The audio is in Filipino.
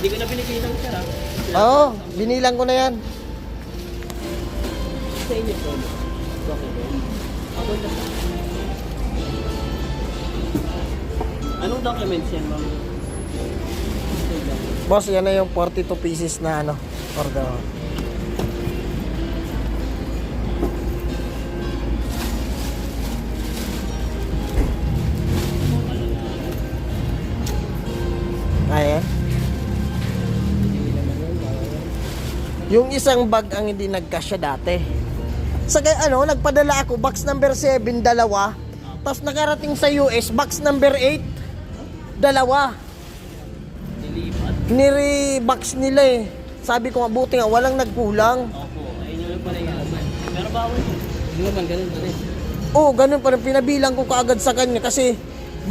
Hindi ko na pinipilang sir ha. Oo, binilang ko na yan. Sa inyo po. Document. Ako na sa... Anong documents yan, ma'am? Boss, yan na yung 42 pieces na ano, order. Ayan. Yung isang bag ang hindi nagkasya dati. Sa ano, nagpadala ako box number 7, dalawa. Tapos nakarating sa US, box number 8, dalawa. Nilipat. Nire-box nila eh. Sabi ko nga, buti nga, walang nagkulang. Opo, ayun yung pala yung naman. Pero bawal. Hindi naman, ganun pa rin. Oo, ganun pa rin. Pinabilang ko kaagad sa kanya kasi